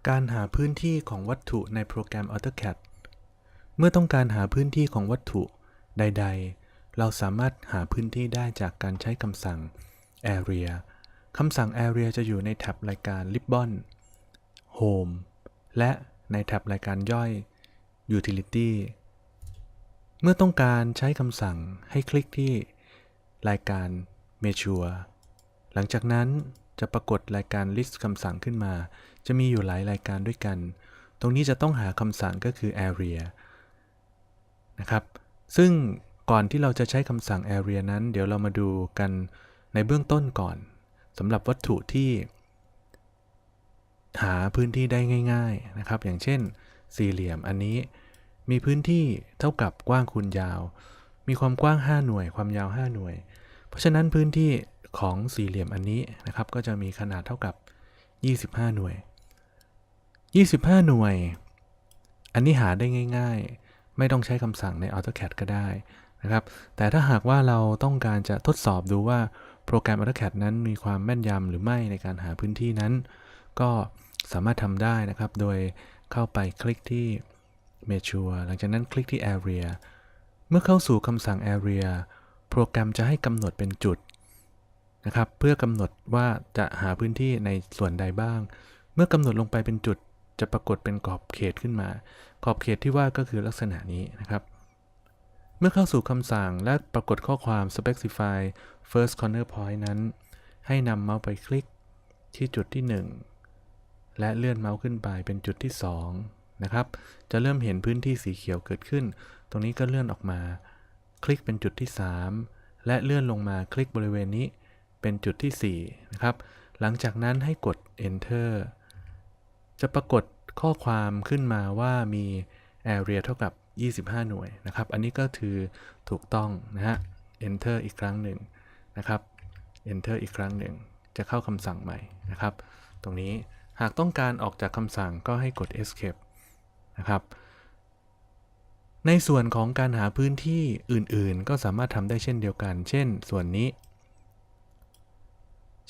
การหาพื้นที่ของวัตถุในโปรแกรม AutoCAD เมื่อต้องการหาพื้นที่ของวัตถุใดๆเราสามารถหาพื้นที่ได้จากการใช้คำสั่ง Area คำสั่ง Area จะอยู่ในแท็บรายการ Ribbon Home และในแท็บรายการย่อย Utility เมื่อต้องการใช้คำสั่งให้คลิกที่รายการ Measure หลังจากนั้นจะปรากฏรายการ list คำสั่งขึ้นมาจะมีอยู่หลายรายการด้วยกันตรงนี้จะต้องหาคำสั่งก็คือ area นะครับซึ่งก่อนที่เราจะใช้คำสั่ง area นั้นเดี๋ยวเรามาดูกันในเบื้องต้นก่อนสำหรับวัตถุที่หาพื้นที่ได้ง่ายๆนะครับอย่างเช่นสี่เหลี่ยมอันนี้มีพื้นที่เท่ากับกว้างคูณยาวมีความกว้าง5หน่วยความยาว5หน่วยเพราะฉะนั้นพื้นที่ของสี่เหลี่ยมอันนี้นะครับก็จะมีขนาดเท่ากับ25หน่วย25หน่วยอันนี้หาได้ง่ายๆไม่ต้องใช้คำสั่งใน AutoCAD ก็ได้นะครับแต่ถ้าหากว่าเราต้องการจะทดสอบดูว่าโปรแกรม AutoCAD นั้นมีความแม่นยำหรือไม่ในการหาพื้นที่นั้นก็สามารถทำได้นะครับโดยเข้าไปคลิกที่ Measure หลังจากนั้นคลิกที่ Area เมื่อเข้าสู่คำสั่ง Area โปรแกรมจะให้กำหนดเป็นจุดนะครับเพื่อกำหนดว่าจะหาพื้นที่ในส่วนใดบ้างเมื่อกำหนดลงไปเป็นจุดจะปรากฏเป็นขอบเขตขึ้นมาขอบเขตที่ว่าก็คือลักษณะนี้นะครับเมื่อเข้าสู่คำสั่งและปรากฏข้อความ specify first corner point นั้นให้นำเมาส์ไปคลิกที่จุดที่1และเลื่อนเมาส์ขึ้นไปเป็นจุดที่2นะครับจะเริ่มเห็นพื้นที่สีเขียวเกิดขึ้นตรงนี้ก็เลื่อนออกมาคลิกเป็นจุดที่3และเลื่อนลงมาคลิกบริเวณนี้เป็นจุดที่4นะครับหลังจากนั้นให้กด enter จะปรากฏข้อความขึ้นมาว่ามี area เท่ากับ25หน่วยนะครับอันนี้ก็คือถูกต้องนะฮะ enter อีกครั้งหนึ่งนะครับ enter อีกครั้งหนึ่งจะเข้าคำสั่งใหม่นะครับตรงนี้หากต้องการออกจากคำสั่งก็ให้กด escape นะครับในส่วนของการหาพื้นที่อื่นๆก็สามารถทำได้เช่นเดียวกันเช่นส่วนนี้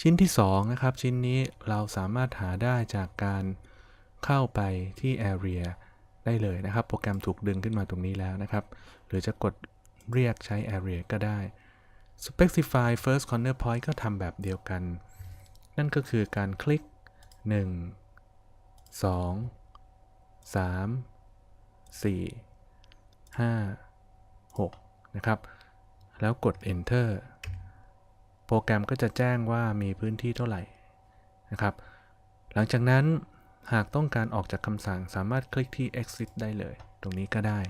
ชิ้นที่2นะครับชิ้นนี้เราสามารถหาได้จากการเข้าไปที่ Area ได้เลยนะครับโปรแกรมถูกดึงขึ้นมาตรงนี้แล้วนะครับหรือจะกดเรียกใช้ Area ก็ได้ Specify First Corner Point ก็ทำแบบเดียวกันนั่นก็คือการคลิก1 2 3 4 5 6นะครับแล้วกด Enterโปรแกรมก็จะแจ้งว่ามีพื้นที่เท่าไหร่นะครับหลังจากนั้นหากต้องการออกจากคำสั่งสามารถคลิกที่ exit ได้เลยตรงนี้ก็ได้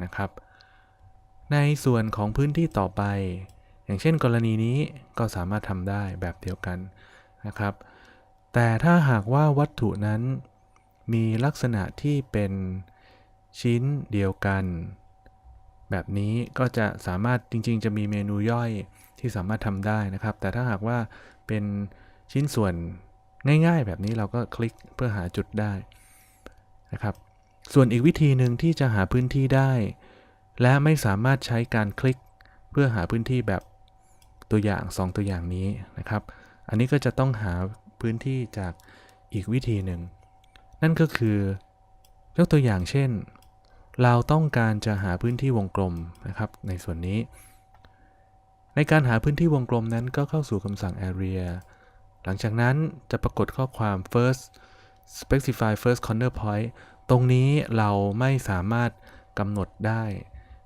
นะครับในส่วนของพื้นที่ต่อไปอย่างเช่นกรณีนี้ก็สามารถทำได้แบบเดียวกันนะครับแต่ถ้าหากว่าวัตถุนั้นมีลักษณะที่เป็นชิ้นเดียวกันแบบนี้ก็จะสามารถจริงๆจะมีเมนูย่อยที่สามารถทำได้นะครับแต่ถ้าหากว่าเป็นชิ้นส่วนง่ายๆแบบนี้เราก็คลิกเพื่อหาจุดได้นะครับส่วนอีกวิธีหนึ่งที่จะหาพื้นที่ได้และไม่สามารถใช้การคลิกเพื่อหาพื้นที่แบบตัวอย่าง2ตัวอย่างนี้นะครับอันนี้ก็จะต้องหาพื้นที่จากอีกวิธีหนึ่งนั่นก็คือยกตัวอย่างเช่นเราต้องการจะหาพื้นที่วงกลมนะครับในส่วนนี้ในการหาพื้นที่วงกลมนั้นก็เข้าสู่คำสั่ง area หลังจากนั้นจะปรากฏข้อความ first specify first corner point ตรงนี้เราไม่สามารถกำหนดได้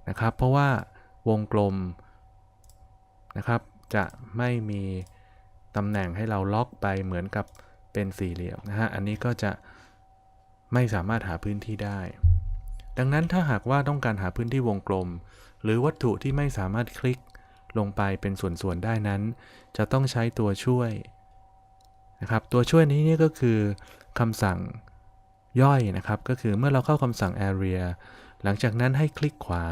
นะครับเพราะว่าวงกลมนะครับจะไม่มีตำแหน่งให้เราล็อกไปเหมือนกับเป็นสี่เหลี่ยมนะฮะอันนี้ก็จะไม่สามารถหาพื้นที่ได้ดังนั้นถ้าหากว่าต้องการหาพื้นที่วงกลมหรือวัตถุที่ไม่สามารถคลิกลงไปเป็นส่วนๆได้นั้นจะต้องใช้ตัวช่วยนะครับตัวช่วยนี้นี่ก็คือคำสั่งย่อยนะครับก็คือเมื่อเราเข้าคำสั่ง area หลังจากนั้นให้คลิกขวา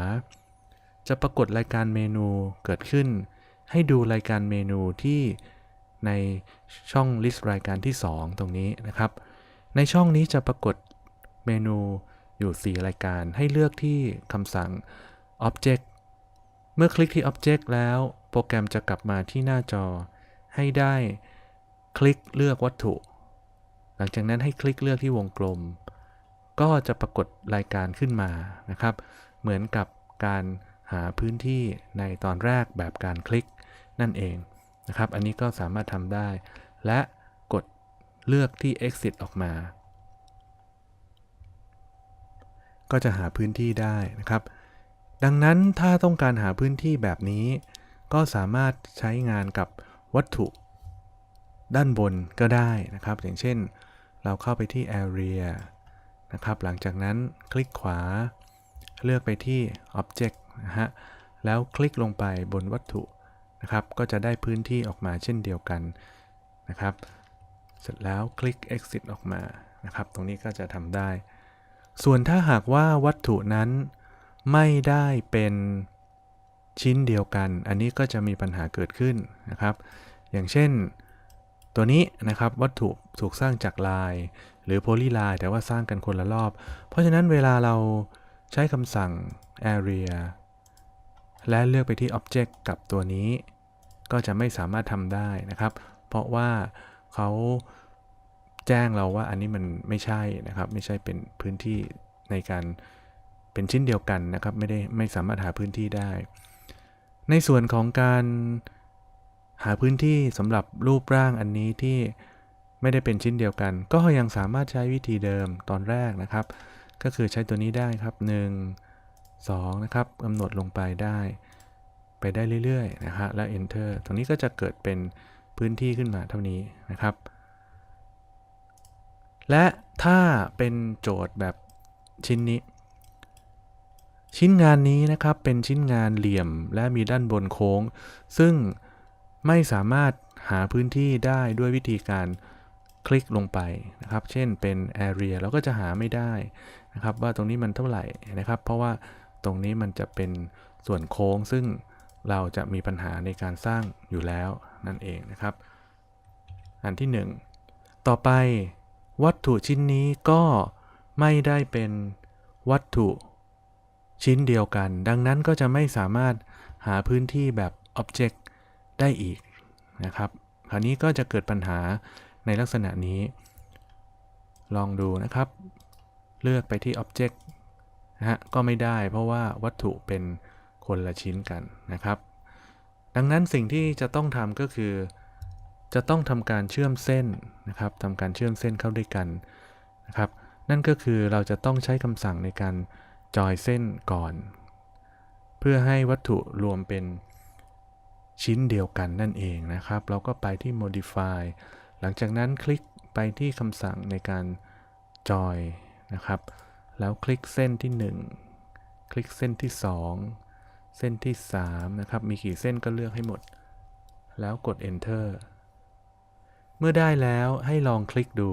จะปรากฏรายการเมนูเกิดขึ้นให้ดูรายการเมนูที่ในช่อง list รายการที่2ตรงนี้นะครับในช่องนี้จะปรากฏเมนูอยู่4รายการให้เลือกที่คำสั่ง object เมื่อคลิกที่ object แล้วโปรแกรมจะกลับมาที่หน้าจอให้ได้คลิกเลือกวัตถุ หลังจากนั้นให้คลิกเลือกที่วงกลมก็จะปรากฏรายการขึ้นมานะครับเหมือนกับการหาพื้นที่ในตอนแรกแบบการคลิกนั่นเองนะครับอันนี้ก็สามารถทำได้และกดเลือกที่ exit ออกมาก็จะหาพื้นที่ได้นะครับดังนั้นถ้าต้องการหาพื้นที่แบบนี้ก็สามารถใช้งานกับวัตถุด้านบนก็ได้นะครับอย่างเช่นเราเข้าไปที่ area นะครับหลังจากนั้นคลิกขวาเลือกไปที่ object นะฮะแล้วคลิกลงไปบนวัตถุนะครับก็จะได้พื้นที่ออกมาเช่นเดียวกันนะครับเสร็จแล้วคลิก exit ออกมานะครับตรงนี้ก็จะทำได้ส่วนถ้าหากว่าวัตถุนั้นไม่ได้เป็นชิ้นเดียวกันอันนี้ก็จะมีปัญหาเกิดขึ้นนะครับอย่างเช่นตัวนี้นะครับวัตถุถูกสร้างจากลายหรือโพลีไลน์แต่ว่าสร้างกันคนละรอบเพราะฉะนั้นเวลาเราใช้คำสั่ง area และเลือกไปที่ object กับตัวนี้ก็จะไม่สามารถทำได้นะครับเพราะว่าเขาแจ้งเราว่าอันนี้มันไม่ใช่นะครับไม่ใช่เป็นพื้นที่ในการเป็นชิ้นเดียวกันนะครับไม่สามารถหาพื้นที่ได้ในส่วนของการหาพื้นที่สำหรับรูปร่างอันนี้ที่ไม่ได้เป็นชิ้นเดียวกันก็ยังสามารถใช้วิธีเดิมตอนแรกนะครับก็คือใช้ตัวนี้ได้ครับ1 2นะครับกำหนดลงไปได้ไปได้เรื่อยๆนะฮะแล้ว enter ตรงนี้ก็จะเกิดเป็นพื้นที่ขึ้นมาเท่านี้นะครับและถ้าเป็นโจทย์แบบชิ้นนี้ชิ้นงานนี้นะครับเป็นชิ้นงานเหลี่ยมและมีด้านบนโค้งซึ่งไม่สามารถหาพื้นที่ได้ด้วยวิธีการคลิกลงไปนะครับเช่นเป็น area เราก็จะหาไม่ได้นะครับว่าตรงนี้มันเท่าไหร่นะครับเพราะว่าตรงนี้มันจะเป็นส่วนโค้งซึ่งเราจะมีปัญหาในการสร้างอยู่แล้วนั่นเองนะครับอันที่1ต่อไปวัตถุชิ้นนี้ก็ไม่ได้เป็นวัตถุชิ้นเดียวกันดังนั้นก็จะไม่สามารถหาพื้นที่แบบ object ได้อีกนะครับคราวนี้ก็จะเกิดปัญหาในลักษณะนี้ลองดูนะครับเลือกไปที่ object นะฮะก็ไม่ได้เพราะว่าวัตถุเป็นคนละชิ้นกันนะครับดังนั้นสิ่งที่จะต้องทำก็คือจะต้องทำการเชื่อมเส้นนะครับทำการเชื่อมเส้นเข้าด้วยกันนะครับนั่นก็คือเราจะต้องใช้คำสั่งในการจอยเส้นก่อนเพื่อให้วัตถุรวมเป็นชิ้นเดียวกันนั่นเองนะครับเราก็ไปที่ modify หลังจากนั้นคลิกไปที่คำสั่งในการจอยนะครับแล้วคลิกเส้นที่1คลิกเส้นที่2เส้นที่3นะครับมีกี่เส้นก็เลือกให้หมดแล้วกด enter เมื่อได้แล้วให้ลองคลิกดู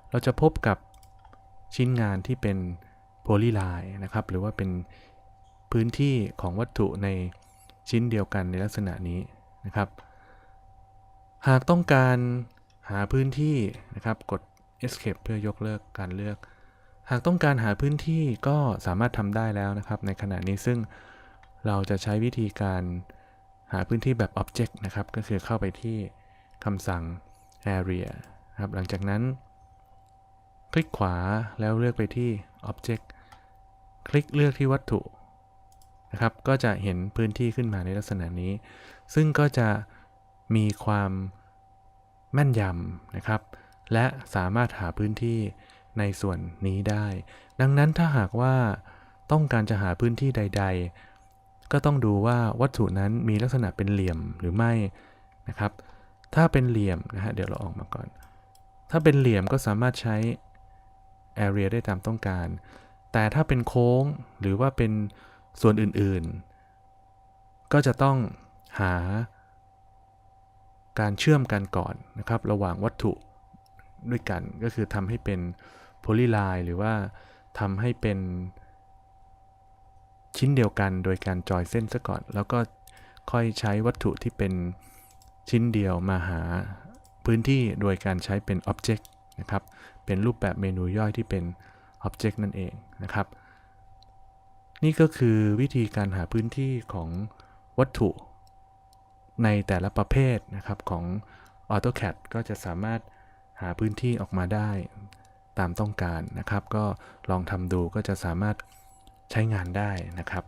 เราจะพบกับชิ้นงานที่เป็นโพลีไลน์นะครับหรือว่าเป็นพื้นที่ของวัตถุในชิ้นเดียวกันในลักษณะนี้นะครับหากต้องการหาพื้นที่นะครับกด escape เพื่อยกเลิกการเลือกหากต้องการหาพื้นที่ก็สามารถทำได้แล้วนะครับในขณะนี้ซึ่งเราจะใช้วิธีการหาพื้นที่แบบ object นะครับก็คือเข้าไปที่คำสั่ง area ครับหลังจากนั้นคลิกขวาแล้วเลือกไปที่ object คลิกเลือกที่วัตถุนะครับก็จะเห็นพื้นที่ขึ้นมาในลักษณะนี้ซึ่งก็จะมีความแม่นยำนะครับและสามารถหาพื้นที่ในส่วนนี้ได้ดังนั้นถ้าหากว่าต้องการจะหาพื้นที่ใดๆก็ต้องดูว่าวัตถุนั้นมีลักษณะเป็นเหลี่ยมหรือไม่นะครับถ้าเป็นเหลี่ยมนะฮะเดี๋ยวเราออกมาก่อนถ้าเป็นเหลี่ยมก็สามารถใช้ area ได้ตามต้องการแต่ถ้าเป็นโค้งหรือว่าเป็นส่วนอื่นๆก็จะต้องหาการเชื่อมกันก่อนนะครับระหว่างวัตถุด้วยกันก็คือทำให้เป็นโพลีไลน์หรือว่าทำให้เป็นชิ้นเดียวกันโดยการจอยเส้นซะก่อนแล้วก็ค่อยใช้วัตถุที่เป็นชิ้นเดียวมาหาพื้นที่โดยการใช้เป็น object นะครับเป็นรูปแบบเมนูย่อยที่เป็น object นั่นเองนะครับนี่ก็คือวิธีการหาพื้นที่ของวัตถุในแต่ละประเภทนะครับของ AutoCAD ก็จะสามารถ หาพื้นที่ออกมาได้ตามต้องการนะครับก็ลองทำดูก็จะสามารถใช้งานได้นะครับ